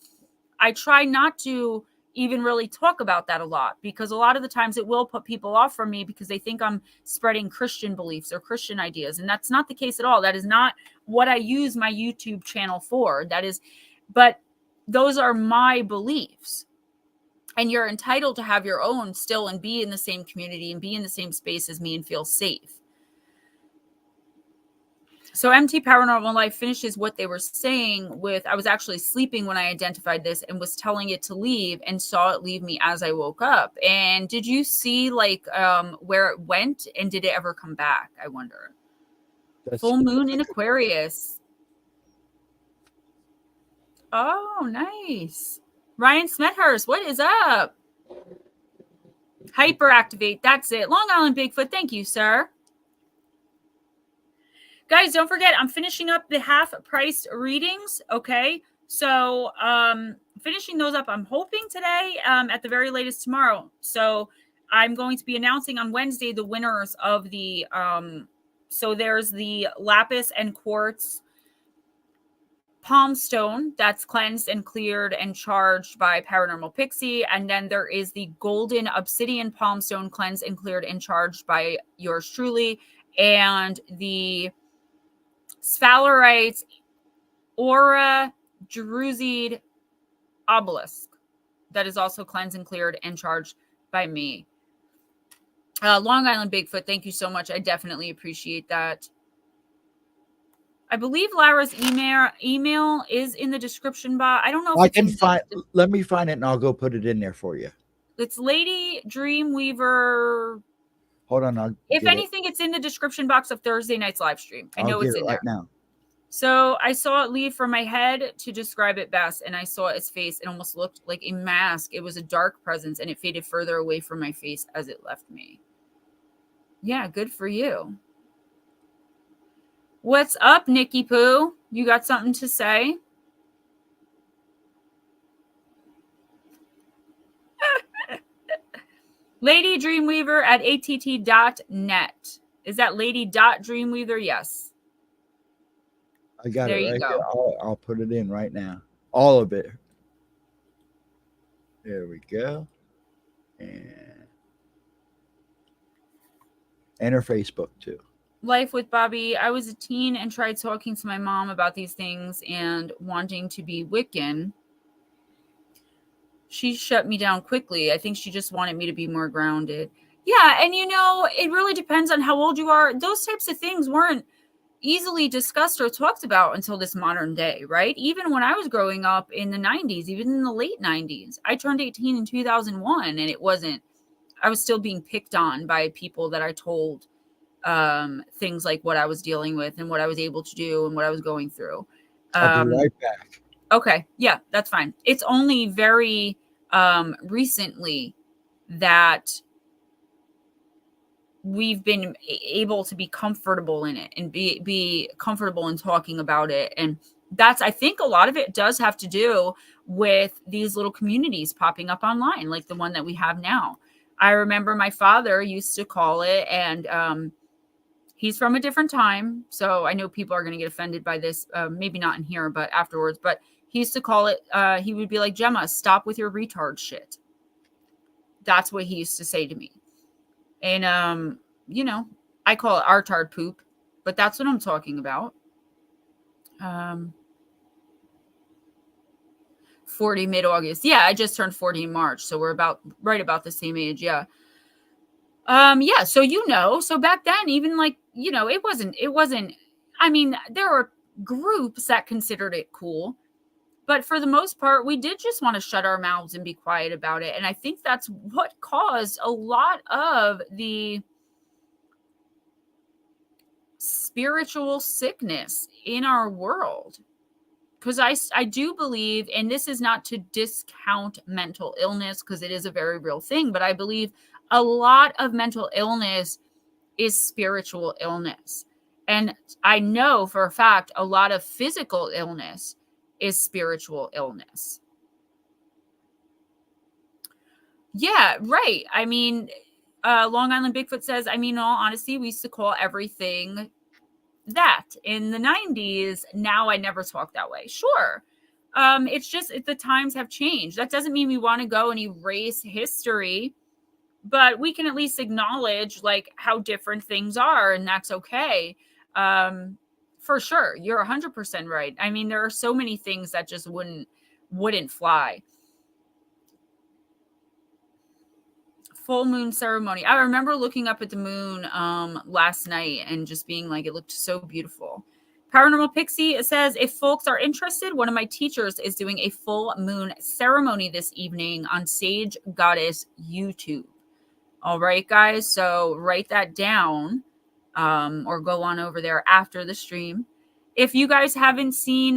I try not to even really talk about that a lot, because a lot of the times it will put people off from me because they think I'm spreading Christian beliefs or Christian ideas. And that's not the case at all. That is not what I use my YouTube channel for. But those are my beliefs. And you're entitled to have your own still and be in the same community and be in the same space as me and feel safe. So MT Paranormal Life finishes what they were saying with, I was actually sleeping when I identified this and was telling it to leave, and saw it leave me as I woke up. And did you see like where it went, and did it ever come back? I wonder. Full moon in Aquarius. Oh, nice. Ryan Smethurst, what is up? Hyperactivate, that's it. Long Island Bigfoot, thank you, sir. Guys, don't forget, I'm finishing up the half-priced readings, okay? So, finishing those up, I'm hoping today, at the very latest tomorrow. So, I'm going to be announcing on Wednesday the winners of the, so there's the lapis and quartz palm stone that's cleansed and cleared and charged by Paranormal Pixie. And then there is the golden obsidian palm stone cleansed and cleared and charged by yours truly. And the sphalerite aura Jerusid obelisk that is also cleansed and cleared and charged by me. Long Island Bigfoot, thank you so much. I definitely appreciate that. I believe Lara's email is in the description box. I don't know if I can find. Let me find it, and I'll go put it in there for you. It's Lady Dreamweaver. Hold on. If anything, it's in the description box of Thursday night's live stream. I know it's in there right now. So I saw it leave from my head to describe it best, and I saw its face. It almost looked like a mask. It was a dark presence, and it faded further away from my face as it left me. Yeah, good for you. What's up, Nikki Poo? You got something to say? Lady Dreamweaver at att.net. Is that lady.dreamweaver? Yes. I got it right here. I'll put it in right now. All of it. There we go. And her Facebook too. Life with Bobby. I was a teen and tried talking to my mom about these things and wanting to be Wiccan. She shut me down quickly. I think she just wanted me to be more grounded. Yeah, and you know, it really depends on how old you are. Those types of things weren't easily discussed or talked about until this modern day, right? Even when I was growing up in the 90s, even in the late 90s, I turned 18 in 2001, and it wasn't, I was still being picked on by people that I told things like what I was dealing with and what I was able to do and what I was going through. I'll be right back. Okay. Yeah, that's fine. It's only very recently that we've been able to be comfortable in it and be comfortable in talking about it. And that's, I think a lot of it does have to do with these little communities popping up online, like the one that we have now. I remember my father used to call it, and he's from a different time, so I know people are going to get offended by this, maybe not in here, but afterwards. But he used to call it, he would be like, Gemma, stop with your retard shit. That's what he used to say to me. And, you know, I call it artard poop, but that's what I'm talking about. 40 mid-August. Yeah, I just turned 40 in March, so we're right about the same age. Yeah. Yeah, so, you know, so back then, even like, you know, it wasn't, I mean, there were groups that considered it cool, but for the most part, we did just want to shut our mouths and be quiet about it. And I think that's what caused a lot of the spiritual sickness in our world. Because I do believe, and this is not to discount mental illness, because it is a very real thing, but I believe a lot of mental illness is spiritual illness. And I know for a fact a lot of physical illness is spiritual illness. Yeah, right. I mean, Long Island Bigfoot says, I mean, in all honesty, we used to call everything that in the 90s. Now I never talk that way. Sure. It's just the times have changed. That doesn't mean we want to go and erase history, but we can at least acknowledge like how different things are, and that's okay. For sure. You're 100% right. I mean, there are so many things that just wouldn't fly. Full moon ceremony. I remember looking up at the moon last night and just being like, it looked so beautiful. Paranormal Pixie says, if folks are interested, one of my teachers is doing a full moon ceremony this evening on Sage Goddess YouTube. All right, guys. So write that down or go on over there after the stream. If you guys haven't seen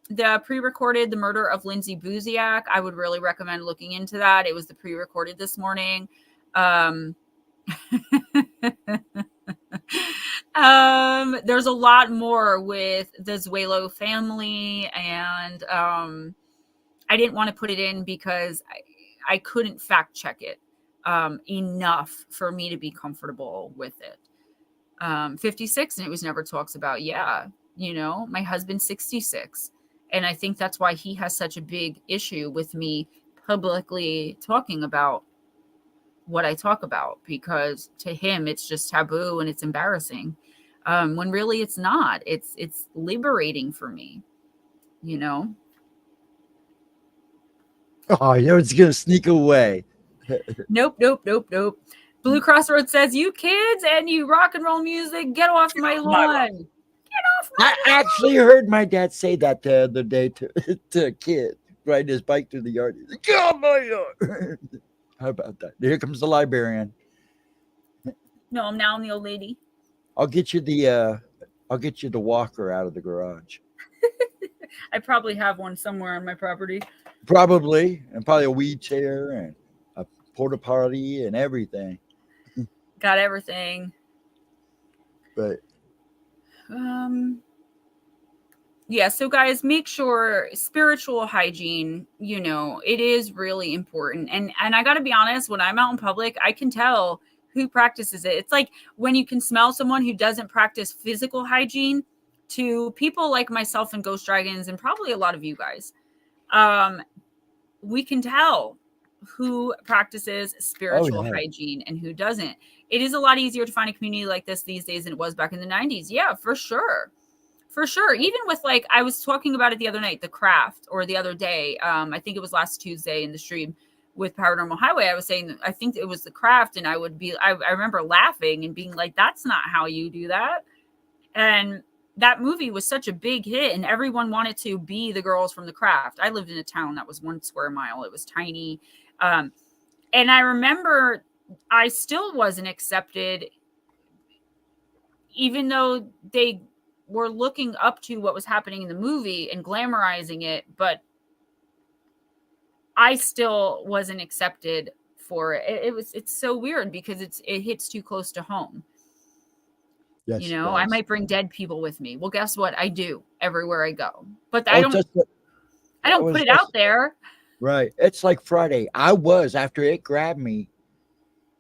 the pre-recorded The Murder of Lindsay Buziak, I would really recommend looking into that. It was the pre-recorded this morning. There's a lot more with the Zuelo family, and I didn't want to put it in because I couldn't fact check it enough for me to be comfortable with it. 56, and it was never talks about. Yeah, you know, my husband's 66. And I think that's why he has such a big issue with me publicly talking about what I talk about, because to him it's just taboo and it's embarrassing. When really it's not. It's liberating for me, you know. Oh, you know it's gonna sneak away. Nope. Blue Crossroads says, you kids and you rock and roll music, get off my lawn. I actually heard my dad say that the other day to a kid riding his bike through the yard. He's like, get off my yard. How about that? Here comes the librarian. No, I'm the old lady. I'll get you the walker out of the garage. I probably have one somewhere on my property. Probably, and probably a wheelchair and a porta potty and everything. Got everything. But yeah, so guys, make sure spiritual hygiene, you know, it is really important. And I got to be honest, when I'm out in public, I can tell who practices it. It's like when you can smell someone who doesn't practice physical hygiene, to people like myself and Ghost Dragons and probably a lot of you guys. We can tell who practices spiritual hygiene and who doesn't. It is a lot easier to find a community like this these days than it was back in the 90s. Yeah, for sure. For sure. Even with, like, I was talking about it the other night, the craft, or the other day. I think it was last Tuesday in the stream with Paranormal Highway. I was saying, I think it was the craft. And I remember laughing and being like, that's not how you do that. And that movie was such a big hit and everyone wanted to be the girls from the craft. I lived in a town that was 1 square mile. It was tiny. And I remember I still wasn't accepted, even though they were looking up to what was happening in the movie and glamorizing it, but I still wasn't accepted for it. It's so weird because it hits too close to home. Yes, you know, I might bring dead people with me. Well, guess what? I do everywhere I go, but I don't put it out there. Right. It's like Friday. After it grabbed me,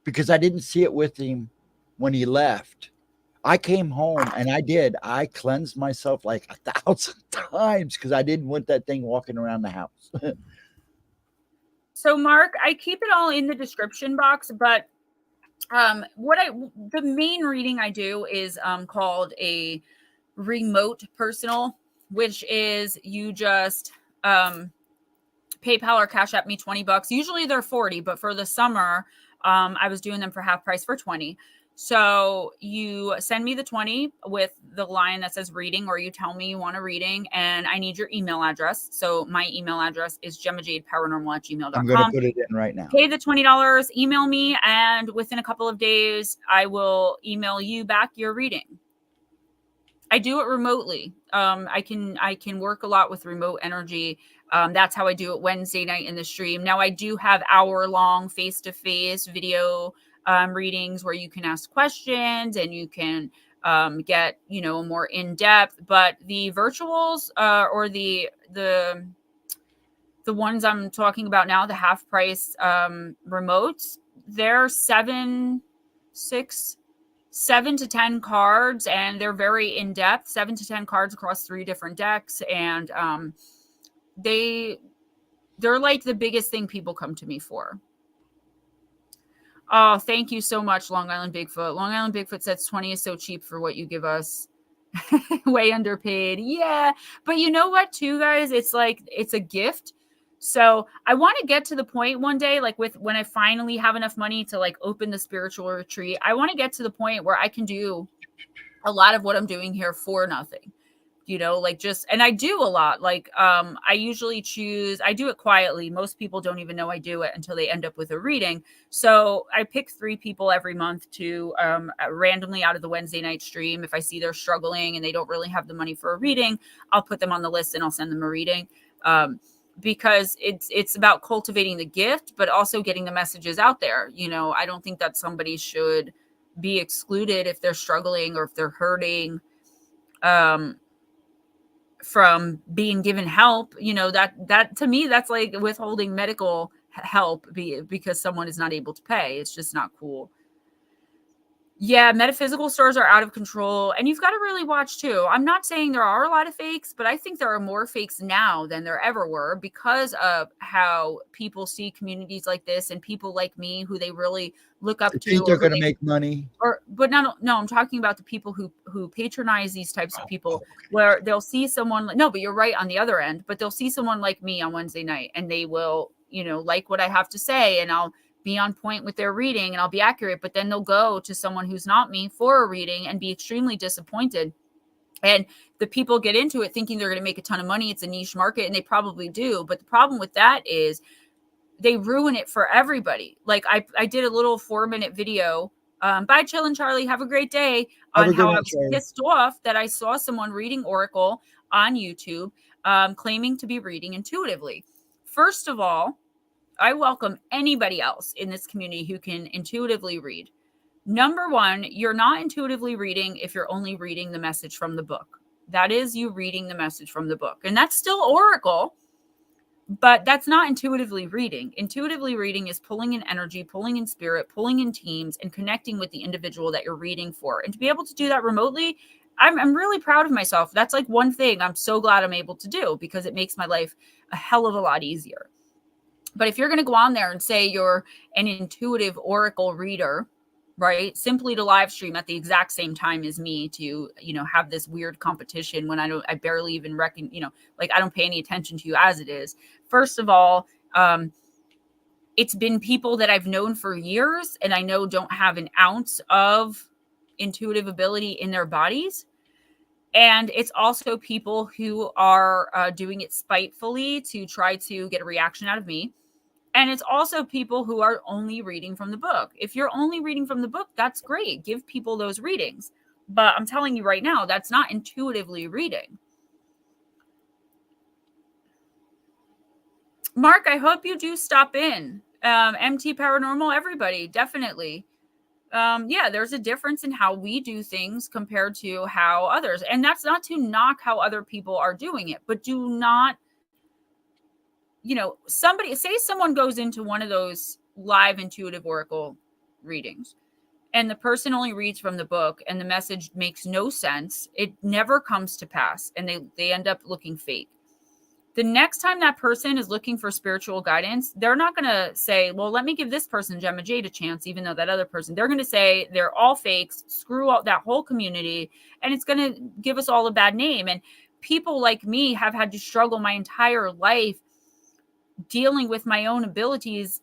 because I didn't see it with him when he left. I came home and I cleansed myself like 1,000 times because I didn't want that thing walking around the house. So Mark, I keep it all in the description box, but the main reading I do is called a remote personal, which is you just PayPal or Cash App me $20. Usually they're $40, but for the summer, I was doing them for half price for $20. So you send me the $20 with the line that says reading, or you tell me you want a reading, and I need your email address. So my email address is GemmaJadeParanormal@gmail.com. I'm going to put it in right now. Pay the $20, email me, and within a couple of days, I will email you back your reading. I do it remotely. I can work a lot with remote energy. That's how I do it Wednesday night in the stream. Now I do have hour-long face-to-face video readings where you can ask questions and you can get, you know, more in-depth, but the virtuals or the the ones I'm talking about now, the half price remotes, they're 7 to 10 cards, and they're very in depth, 7 to 10 cards across 3 different decks. And they're like the biggest thing people come to me for. Oh, thank you so much, Long Island Bigfoot. Long Island Bigfoot says 20 is so cheap for what you give us. Way underpaid. Yeah. But you know what, too, guys? It's like, it's a gift. So I want to get to the point one day, like when I finally have enough money to like open the spiritual retreat, I want to get to the point where I can do a lot of what I'm doing here for nothing. You know, like just, and I do a lot. Like, I usually I do it quietly. Most people don't even know I do it until they end up with a reading. So I pick 3 people every month to randomly out of the Wednesday night stream. If I see they're struggling and they don't really have the money for a reading, I'll put them on the list and I'll send them a reading. Because it's about cultivating the gift, but also getting the messages out there. You know, I don't think that somebody should be excluded if they're struggling or if they're hurting, from being given help. You know, that to me, that's like withholding medical help because someone is not able to pay. It's just not cool. Yeah, metaphysical stores are out of control, and you've got to really watch too. I'm not saying there are a lot of fakes, but I think there are more fakes now than there ever were because of how people see communities like this and people like me who they really look up I to. think they're going to make money. But no, I'm talking about the people who patronize these types of people, where they'll see someone like, no, but you're right on the other end, but they'll see someone like me on Wednesday night and they will, you know, like what I have to say, and I'll be on point with their reading and I'll be accurate, but then they'll go to someone who's not me for a reading and be extremely disappointed. And the people get into it thinking they're going to make a ton of money. It's a niche market, and they probably do. But the problem with that is they ruin it for everybody. Like I did a little 4-minute video. Bye, Chillin' Charlie. Have a great day. On how I was pissed off that I saw someone reading Oracle on YouTube, claiming to be reading intuitively. First of all, I welcome anybody else in this community who can intuitively read. Number 1, you're not intuitively reading if you're only reading the message from the book. That is you reading the message from the book. And that's still Oracle, but that's not intuitively reading. Intuitively reading is pulling in energy, pulling in spirit, pulling in teams, and connecting with the individual that you're reading for. And to be able to do that remotely, I'm really proud of myself. That's like one thing I'm so glad I'm able to do, because it makes my life a hell of a lot easier. But if you're going to go on there and say you're an intuitive Oracle reader, right, simply to live stream at the exact same time as me to, you know, have this weird competition when I barely even reckon, you know, like I don't pay any attention to you as it is. First of all, it's been people that I've known for years and I know don't have an ounce of intuitive ability in their bodies. And it's also people who are doing it spitefully to try to get a reaction out of me. And it's also people who are only reading from the book. If you're only reading from the book, that's great. Give people those readings. But I'm telling you right now, that's not intuitively reading. Mark, I hope you do stop in. MT Paranormal, everybody, definitely. Yeah, there's a difference in how we do things compared to how others. And that's not to knock how other people are doing it, but do not, you know, someone goes into one of those live intuitive Oracle readings and the person only reads from the book and the message makes no sense. It never comes to pass and they end up looking fake. The next time that person is looking for spiritual guidance, they're not going to say, well, let me give this person, Gemma Jade, a chance, even though that other person, they're going to say they're all fakes, screw out that whole community, and it's going to give us all a bad name. And people like me have had to struggle my entire life dealing with my own abilities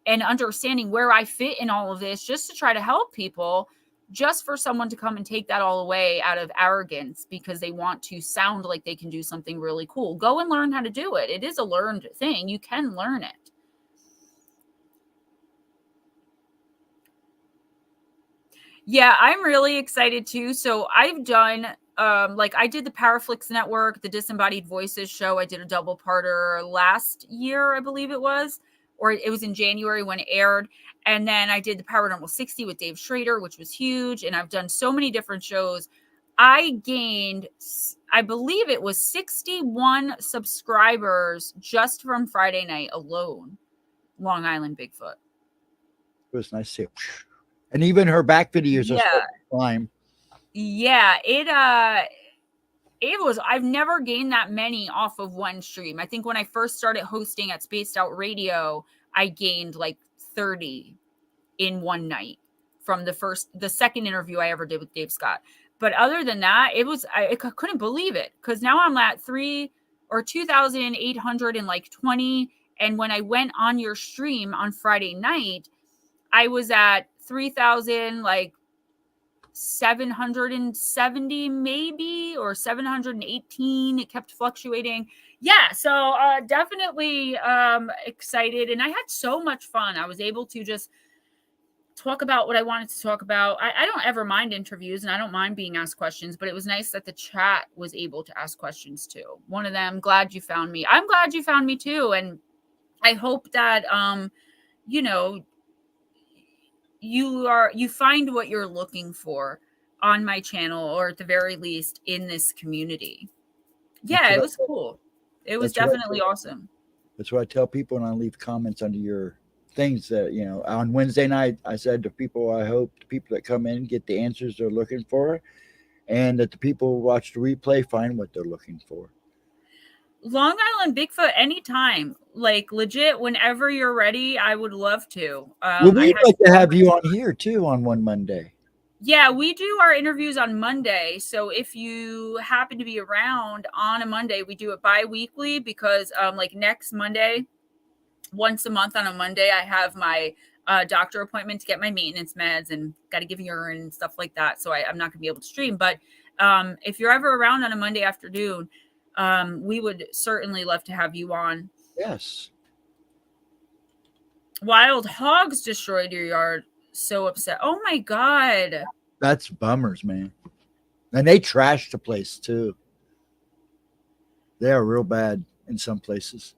and understanding where I fit in all of this just to try to help people, just for someone to come and take that all away out of arrogance because they want to sound like they can do something really cool. Go and learn how to do it. It is a learned thing. You can learn it. Yeah, I'm really excited too. So I've done like I did the Paraflix Network, the Disembodied Voices show. I did a double parter last year, I believe it was, or it was in January when it aired. And then I did the Paranormal 60 with Dave Schrader, which was huge. And I've done so many different shows. I gained, I believe it was 61 subscribers just from Friday night alone. Long Island Bigfoot. It was nice to see. And even her back videos are Yeah. climb. Yeah, it was, I've never gained that many off of one stream. I think when I first started hosting at Spaced Out Radio, I gained like 30 in one night from the second interview I ever did with Dave Scott. But other than that, I couldn't believe it, because now I'm at 2,820. And when I went on your stream on Friday night, I was at 3,000, like 770 maybe, or 718. It kept fluctuating. Yeah, so definitely excited, and I had so much fun. I was able to just talk about what I wanted to talk about. I don't ever mind interviews, and I don't mind being asked questions, but it was nice that the chat was able to ask questions too. One of them, glad you found me. I'm glad you found me too, and I hope that you know, you find what you're looking for on my channel, or at the very least in this community. Yeah, it was cool. It was definitely awesome. That's what I tell people when I leave comments under your things, that, you know, on Wednesday night, I said to people, I hope the people that come in get the answers they're looking for, and that the people who watch the replay find what they're looking for. Long Island Bigfoot, anytime, like legit, whenever you're ready, I would love to. Well, we'd like to have you on here too on one Monday. Yeah, we do our interviews on Monday. So if you happen to be around on a Monday, we do it bi-weekly, because like next Monday, once a month on a Monday, I have my doctor appointment to get my maintenance meds, and got to give urine and stuff like that. So I'm not going to be able to stream. But if you're ever around on a Monday afternoon, we would certainly love to have you on. Yes. Wild hogs destroyed your yard. So upset. Oh my God. That's bummers, man. And they trashed the place too. They are real bad in some places.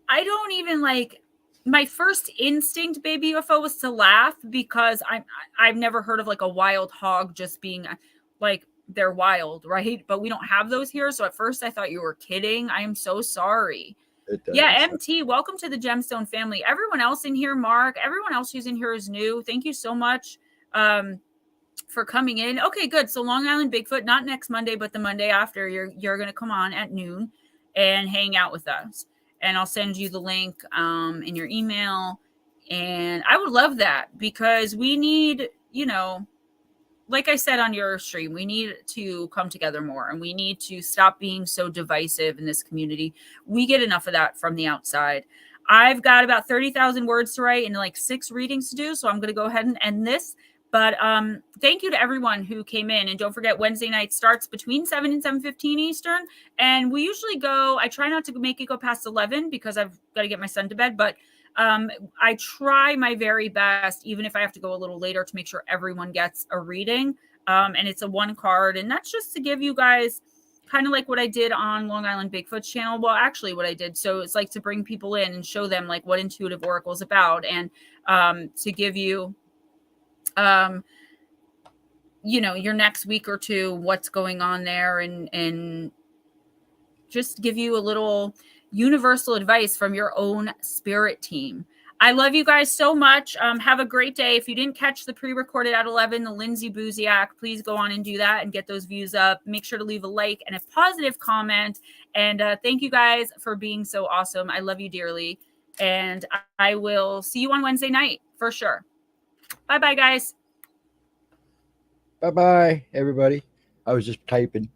I don't even like, my first instinct, baby UFO, was to laugh, because I've never heard of like a wild hog just being like, they're wild, right? But we don't have those here. So at first I thought you were kidding. I am so sorry. Yeah, MT, welcome to the Gemstone family. Everyone else in here, Mark, everyone else who's in here is new. Thank you so much for coming in. Okay, good. So Long Island Bigfoot, not next Monday, but the Monday after, you're going to come on at noon and hang out with us. And I'll send you the link in your email. And I would love that, because we need, you know, like I said on your stream, we need to come together more, and we need to stop being so divisive in this community. We get enough of that from the outside. I've got about 30,000 words to write and like 6 readings to do, so I'm going to go ahead and end this. But thank you to everyone who came in. And don't forget, Wednesday night starts between 7 and 7:15 Eastern. And we usually go, I try not to make it go past 11, because I've got to get my son to bed. But I try my very best, even if I have to go a little later, to make sure everyone gets a reading. And it's a 1 card. And that's just to give you guys kind of like what I did on Long Island Bigfoot's channel. Well, actually what I did. So it's like to bring people in and show them like what Intuitive Oracle is about, and to give you, you know, your next week or two, what's going on there, and just give you a little universal advice from your own spirit team. I love you guys so much. Have a great day. If you didn't catch the pre-recorded at 11, the Lindsay Buziak, please go on and do that and get those views up. Make sure to leave a like and a positive comment. And thank you guys for being so awesome. I love you dearly. And I will see you on Wednesday night for sure. Bye-bye, guys. Bye-bye, everybody. I was just typing.